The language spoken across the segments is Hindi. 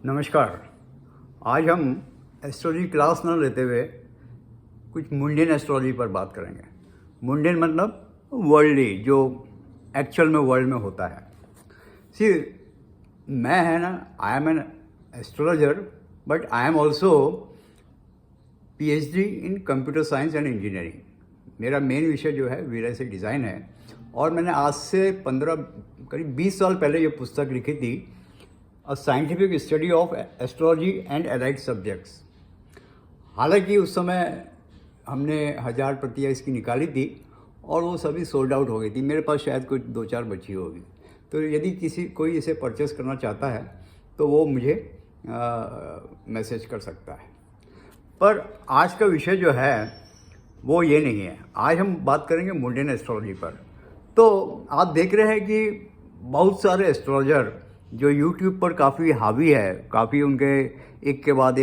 नमस्कार। आज हम एस्ट्रोलॉजी क्लास ना लेते हुए कुछ मुंडेन एस्ट्रोलॉजी पर बात करेंगे। मुंडेन मतलब वर्ल्डली, जो एक्चुअल में वर्ल्ड में होता है। सी, मैं है ना, I am an astrologer, but I am also PhD in computer science and engineering. मेरा मेन विषय जो है विलय से डिज़ाइन है, और मैंने आज से 15 करीब 20 साल पहले ये पुस्तक लिखी थी, a scientific study of astrology and allied subjects. हालांकि उस समय हमने 1000 प्रतियां इसकी निकाली थी और वो सभी सोल्ड आउट हो गई थी। मेरे पास शायद कोई 2-4 बची होगी। तो यदि कोई इसे परचेस करना चाहता है तो वो मुझे मैसेज कर सकता है। पर आज का विषय जो है वो ये नहीं है। आज हम बात करेंगे मुंडेन एस्ट्रोलॉजी पर। तो आप देख रहे हैं कि बहुत सारे एस्ट्रोलॉजर जो YouTube पर काफ़ी हावी है, काफ़ी उनके एक के बाद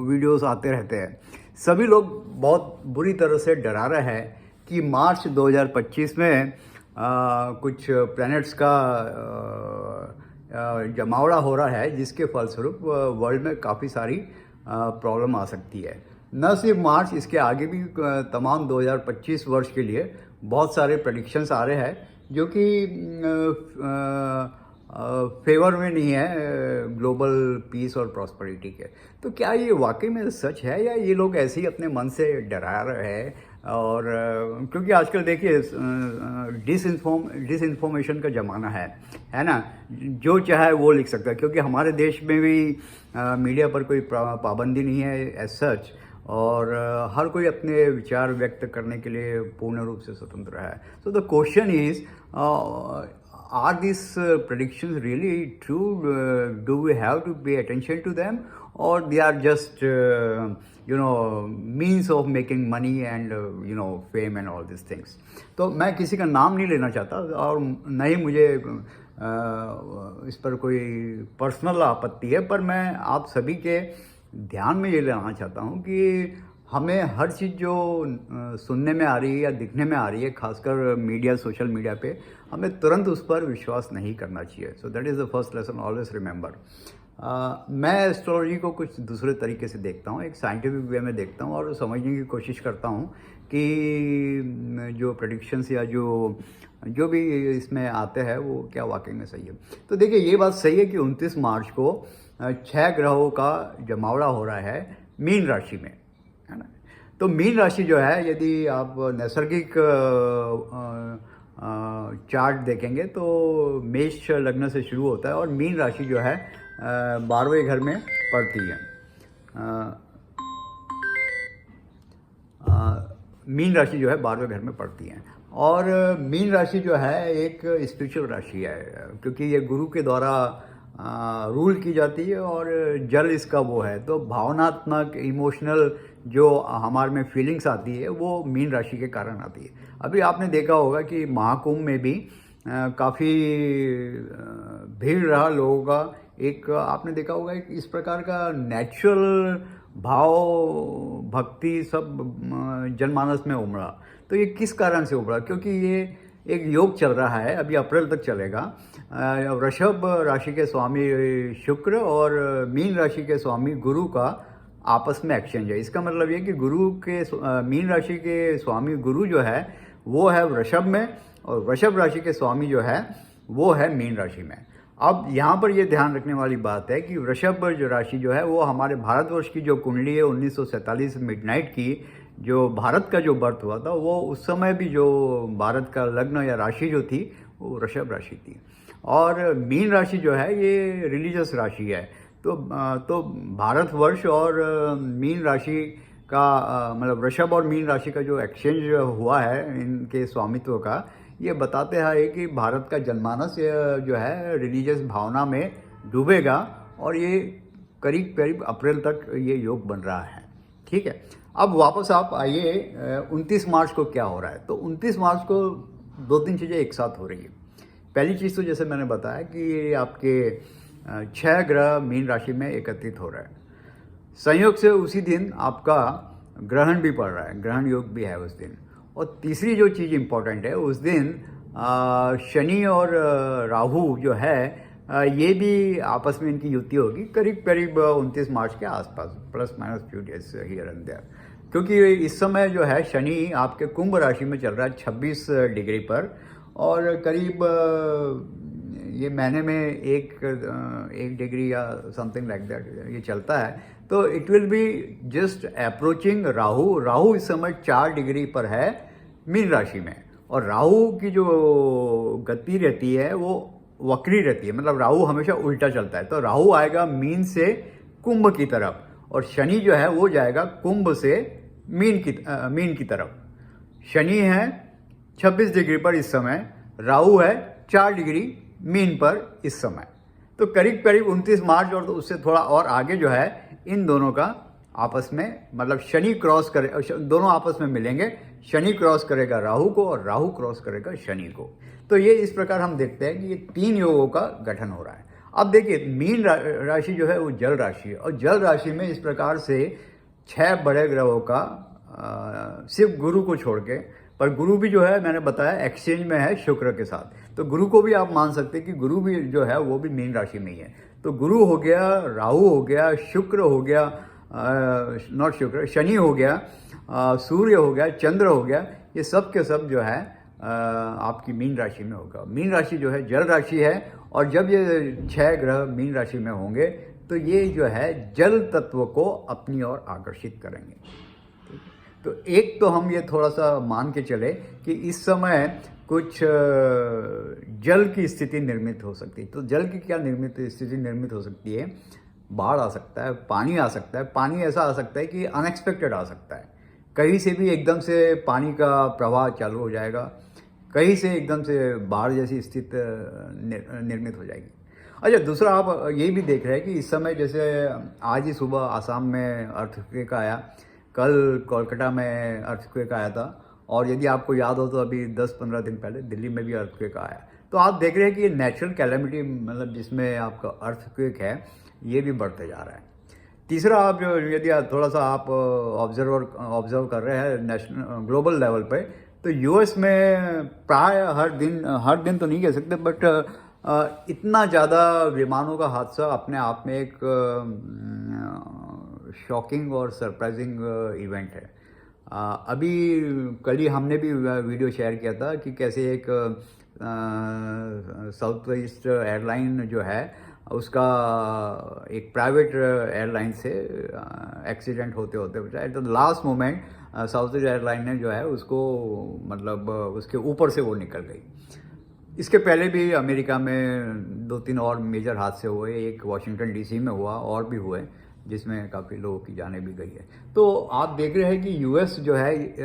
वीडियोस आते रहते हैं। सभी लोग बहुत बुरी तरह से डरा रहे हैं कि मार्च 2025 में कुछ प्लैनेट्स का जमावड़ा हो रहा है, जिसके फलस्वरूप वर्ल्ड में काफ़ी सारी प्रॉब्लम आ सकती है। न सिर्फ मार्च, इसके आगे भी तमाम 2025 वर्ष के लिए बहुत सारे प्रेडिक्शंस आ रहे हैं जो कि फेवर में नहीं है ग्लोबल पीस और प्रॉस्पेरिटी के। तो क्या ये वाकई में सच है, या ये लोग ऐसे ही अपने मन से डरा रहे हैं? और क्योंकि आजकल देखिए डिसइंफॉर्मेशन का ज़माना है ना। जो चाहे वो लिख सकता है, क्योंकि हमारे देश में भी मीडिया पर कोई पाबंदी नहीं है एज सच, और हर कोई अपने विचार व्यक्त करने के लिए पूर्ण रूप से स्वतंत्र है। So the question is, are these predictions really true? Do we have to pay attention to them, or they are just means of making money and fame and all these things? तो मैं किसी का नाम नहीं लेना चाहता, और न ही मुझे इस पर कोई पर्सनल आपत्ति है, पर मैं आप सभी के ध्यान में ये लाना चाहता हूँ कि हमें हर चीज़ जो सुनने में आ रही है या दिखने में आ रही है, खासकर मीडिया, सोशल मीडिया पे, हमें तुरंत उस पर विश्वास नहीं करना चाहिए। So that is the first lesson, always remember. मैं एस्ट्रोलॉजी को कुछ दूसरे तरीके से देखता हूँ, एक साइंटिफिक वे में देखता हूँ, और समझने की कोशिश करता हूँ कि जो प्रेडिक्शंस या जो भी इसमें आते हैं वो क्या वाकई में सही है। तो देखिए, ये बात सही है कि 29 मार्च को 6 ग्रहों का जमावड़ा हो रहा है मीन राशि में, है ना। तो मीन राशि जो है, यदि आप नैसर्गिक चार्ट देखेंगे तो मेष लग्न से शुरू होता है, और मीन राशि जो है 12वें घर में पड़ती है। मीन राशि जो है 12वें घर में पड़ती है, और मीन राशि जो है एक स्पिरिचुअल राशि है, क्योंकि ये गुरु के द्वारा रूल की जाती है, और जल इसका वो है। तो भावनात्मक, इमोशनल जो हमारे में फीलिंग्स आती है वो मीन राशि के कारण आती है। अभी आपने देखा होगा कि महाकुंभ में भी काफ़ी भीड़ रहा लोगों का। एक आपने देखा होगा, एक इस प्रकार का नेचुरल भाव, भक्ति सब जनमानस में उमड़ा। तो ये किस कारण से उमड़ा? क्योंकि ये एक योग चल रहा है, अभी अप्रैल तक चलेगा। वृषभ राशि के स्वामी शुक्र और मीन राशि के स्वामी गुरु का आपस में एक्सचेंज है। इसका मतलब ये कि मीन राशि के स्वामी गुरु जो है वो है वृषभ में, और वृषभ राशि के स्वामी जो है वो है मीन राशि में। अब यहाँ पर ये ध्यान रखने वाली बात है कि वृषभ राशि जो है वो हमारे भारतवर्ष की जो कुंडली है 1947 मिडनाइट की, जो भारत का जो बर्थ हुआ था, वो उस समय भी जो भारत का लग्न या राशि जो थी वो वृषभ राशि थी। और मीन राशि जो है ये रिलीजियस राशि है। तो भारतवर्ष और मीन राशि का मतलब वृषभ और मीन राशि का जो एक्सचेंज हुआ है इनके स्वामित्व का, ये बताते हैं कि भारत का जनमानस जो है रिलीजियस भावना में डूबेगा, और ये करीब करीब अप्रैल तक ये योग बन रहा है। ठीक है, अब वापस आप आइए 29 मार्च को क्या हो रहा है। तो 29 मार्च को 2-3 चीज़ें एक साथ हो रही है। पहली चीज़ तो जैसे मैंने बताया कि आपके 6 ग्रह मीन राशि में एकत्रित हो रहा है। संयोग से उसी दिन आपका ग्रहण भी पड़ रहा है, ग्रहण योग भी है उस दिन। और तीसरी जो चीज़ इम्पोर्टेंट है, उस दिन शनि और राहु जो है ये भी आपस में इनकी युति होगी करीब करीब 29 मार्च के आसपास, plus minus few days here and there. क्योंकि इस समय जो है शनि आपके कुंभ राशि में चल रहा है 26 डिग्री पर, और करीब ये महीने में एक डिग्री या समथिंग लाइक दैट ये चलता है। तो it will be just approaching Rahu. Rahu इस समय 4 डिग्री पर है मीन राशि में, और राहु की जो गति रहती है वो वक्री रहती है, मतलब राहु हमेशा उल्टा चलता है। तो राहु आएगा मीन से कुंभ की तरफ, और शनि जो है वो जाएगा कुंभ से मीन की तरफ। शनि है 26 डिग्री पर इस समय, राहु है 4 डिग्री मीन पर इस समय। तो करीब करीब 29 मार्च और तो उससे थोड़ा और आगे जो है इन दोनों का आपस में, मतलब शनि क्रॉस करे, दोनों आपस में मिलेंगे। शनि क्रॉस करेगा राहु को और राहु क्रॉस करेगा शनि को। तो ये इस प्रकार हम देखते हैं कि ये 3 योगों का गठन हो रहा है। अब देखिए मीन राशि जो है वो जल राशि है, और जल राशि में इस प्रकार से 6 बड़े ग्रहों का सिर्फ गुरु को छोड़ के, पर गुरु भी जो है मैंने बताया एक्सचेंज में है शुक्र के साथ, तो गुरु को भी आप मान सकते हैं कि गुरु भी जो है वो भी मीन राशि में ही है। तो गुरु हो गया, राहु हो गया, शुक्र हो गया, नॉट शुक्र, शनि हो गया, सूर्य हो गया, चंद्र हो गया, ये सब के सब जो है आपकी मीन राशि में होगा। मीन राशि जो है जल राशि है, और जब ये 6 ग्रह मीन राशि में होंगे तो ये जो है जल तत्व को अपनी ओर आकर्षित करेंगे। तो एक तो हम ये थोड़ा सा मान के चले कि इस समय कुछ जल की स्थिति निर्मित हो सकती है। तो जल की क्या स्थिति निर्मित हो सकती है? बाढ़ आ सकता है, पानी आ सकता है। पानी ऐसा आ सकता है कि अनएक्सपेक्टेड आ सकता है, कहीं से भी एकदम से पानी का प्रवाह चालू हो जाएगा, कहीं से एकदम से बाढ़ जैसी स्थिति निर्मित हो जाएगी। अच्छा, दूसरा आप ये भी देख रहे हैं कि इस समय जैसे आज ही सुबह आसाम में अर्थक्वेक आया, कल कोलकाता में अर्थक्वेक आया था, और यदि आपको याद हो तो अभी 10-15 दिन पहले दिल्ली में भी अर्थक्वेक आया। तो आप देख रहे हैं कि ये नेचुरल कैलेमिटी, मतलब जिसमें आपका अर्थक्वेक है, ये भी बढ़ते जा रहा है। तीसरा, आप जो यदि थोड़ा सा आप ऑब्जर्व कर रहे हैं नेशनल ग्लोबल लेवल पे, तो यूएस में प्राय हर दिन तो नहीं कह सकते, बट इतना ज़्यादा विमानों का हादसा अपने आप में एक शॉकिंग और सरप्राइजिंग इवेंट है। अभी कल ही हमने भी वीडियो शेयर किया था कि कैसे एक साउथ ईस्ट एयरलाइन जो है उसका एक प्राइवेट एयरलाइन से एक्सीडेंट होते बचा। At the last moment south east airline ने जो है उसको, मतलब उसके ऊपर से वो निकल गई। इसके पहले भी अमेरिका में 2-3 और मेजर हादसे हुए, एक वाशिंगटन डीसी में हुआ, और भी हुए जिसमें काफ़ी लोगों की जानें भी गई है। तो आप देख रहे हैं कि यूएस जो है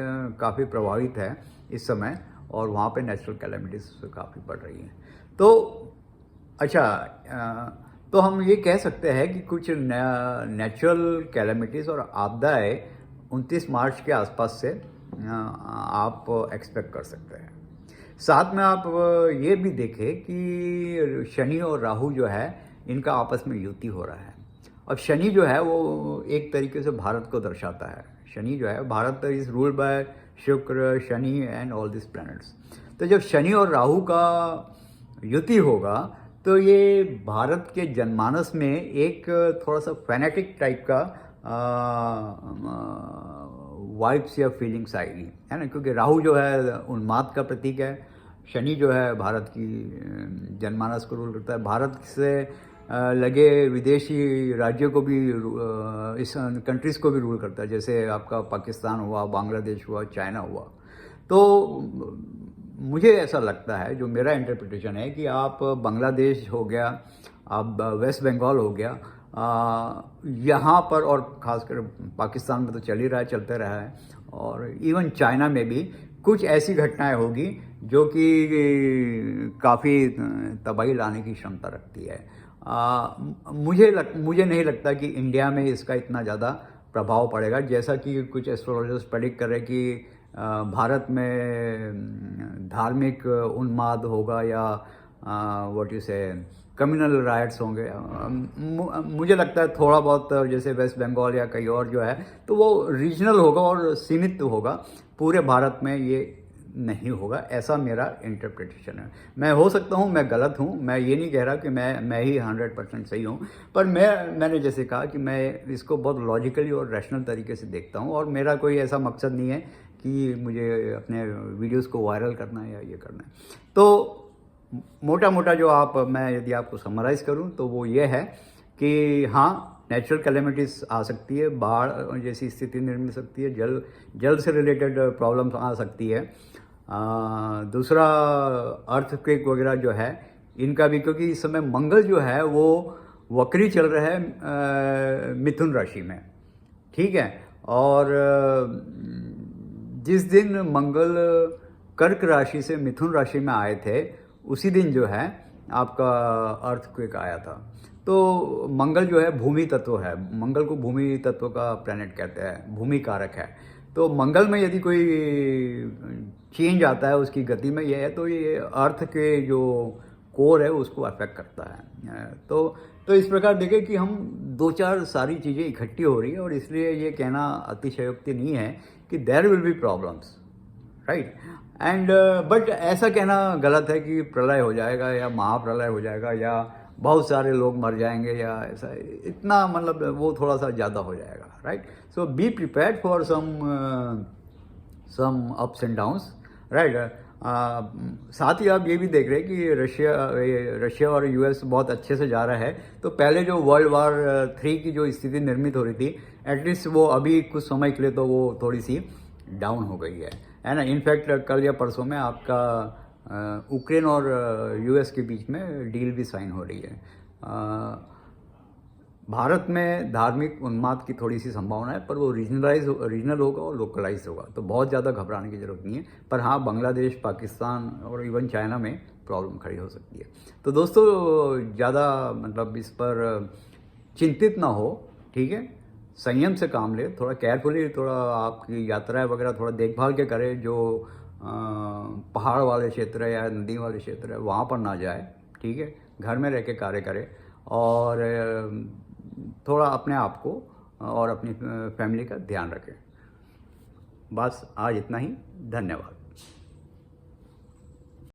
काफ़ी प्रभावित है इस समय, और वहाँ पे नेचुरल कैलेमिटीज काफ़ी बढ़ रही हैं। तो अच्छा, तो हम ये कह सकते हैं कि कुछ नेचुरल कैलेमिटीज़ और आपदाएं 29 मार्च के आसपास से आप एक्सपेक्ट कर सकते हैं। साथ में आप ये भी देखें कि शनि और राहु जो है इनका आपस में युति हो रहा है। अब शनि जो है वो एक तरीके से भारत को दर्शाता है। शनि जो है, भारत इज रूल्ड बाय शुक्र, Shani and all this planets. तो जब शनि और राहु का युति होगा तो ये भारत के जनमानस में एक थोड़ा सा फैनेटिक टाइप का वाइब्स या फीलिंग्स आएगी, है ना, क्योंकि राहु जो है उन्माद का प्रतीक है, शनि जो है भारत की जनमानस को रूल करता है, भारत से लगे विदेशी राज्यों को भी, इस कंट्रीज़ को भी रूल करता है, जैसे आपका पाकिस्तान हुआ, बांग्लादेश हुआ, चाइना हुआ। तो मुझे ऐसा लगता है, जो मेरा इंटरप्रिटेशन है, कि आप बांग्लादेश हो गया, आप वेस्ट बंगाल हो गया, यहाँ पर, और ख़ासकर पाकिस्तान में तो चल ही रहा है, चलते रहा है, और इवन चाइना में भी कुछ ऐसी घटनाएं होगी जो कि काफ़ी तबाही लाने की क्षमता रखती है। मुझे नहीं लगता कि इंडिया में इसका इतना ज़्यादा प्रभाव पड़ेगा, जैसा कि कुछ एस्ट्रोलॉजर्स प्रेडिक्ट कर रहे हैं कि भारत में धार्मिक उन्माद होगा या व्हाट यू से कम्युनल राइट्स होंगे। मुझे लगता है थोड़ा बहुत, जैसे वेस्ट बंगाल या कहीं और जो है, तो वो रीजनल होगा और सीमित होगा, पूरे भारत में ये नहीं होगा, ऐसा मेरा इंटरप्रिटेशन है। मैं हो सकता हूँ मैं गलत हूँ, मैं ये नहीं कह रहा कि मैं ही 100% सही हूँ, पर मैंने जैसे कहा कि मैं इसको बहुत लॉजिकली और रैशनल तरीके से देखता हूँ, और मेरा कोई ऐसा मकसद नहीं है कि मुझे अपने वीडियोस को वायरल करना है या ये करना है। तो मोटा मोटा जो मैं यदि आपको समराइज़ करूँ तो वो ये है कि हाँ, नेचुरल कैलेमिटीज़ आ सकती है, बाढ़ जैसी स्थिति निर्मित सकती है, जल से रिलेटेड प्रॉब्लम्स आ सकती है। दूसरा, अर्थक्वेक वगैरह जो है इनका भी, क्योंकि इस समय मंगल जो है वो वक्री चल रहा है मिथुन राशि में, ठीक है। और जिस दिन मंगल कर्क राशि से मिथुन राशि में आए थे उसी दिन जो है आपका अर्थक्वेक आया था। तो मंगल जो है भूमि तत्व है, मंगल को भूमि तत्व का प्लैनेट कहते हैं, भूमि कारक है। तो मंगल में यदि कोई चेंज आता है उसकी गति में, ये है तो ये अर्थ के जो कोर है उसको अफेक्ट करता है। तो इस प्रकार देखें कि हम दो चार सारी चीज़ें इकट्ठी हो रही है, और इसलिए ये कहना अतिशयोक्ति नहीं है कि there will be problems, right. And but ऐसा कहना गलत है कि प्रलय हो जाएगा या महाप्रलय हो जाएगा या बहुत सारे लोग मर जाएंगे या ऐसा, इतना मतलब वो थोड़ा सा ज़्यादा हो जाएगा, right. So be prepared for some ups and downs, right. साथ ही आप ये भी देख रहे हैं कि रशिया और यूएस बहुत अच्छे से जा रहा है। तो पहले जो वर्ल्ड वार 3 की जो स्थिति निर्मित हो रही थी, एटलीस्ट वो अभी कुछ समय के लिए तो वो थोड़ी सी डाउन हो गई है ना। इनफैक्ट कल या परसों में आपका यूक्रेन और यूएस के बीच में डील भी साइन हो रही है। भारत में धार्मिक उन्माद की थोड़ी सी संभावना है, पर वो रीजनल होगा और लोकलाइज होगा, तो बहुत ज़्यादा घबराने की ज़रूरत नहीं है। पर हाँ, बांग्लादेश, पाकिस्तान और इवन चाइना में प्रॉब्लम खड़ी हो सकती है। तो दोस्तों, ज़्यादा मतलब इस पर चिंतित ना हो, ठीक है। संयम से काम ले, थोड़ा केयरफुली, थोड़ा आपकी यात्राएं वगैरह थोड़ा देखभाल के करें। जो पहाड़ वाले क्षेत्र है या नदी वाले क्षेत्र है वहाँ पर ना जाए, ठीक है। घर में रह के कार्य करें, और थोड़ा अपने आप को और अपनी फैमिली का ध्यान रखें। बस आज इतना ही, धन्यवाद।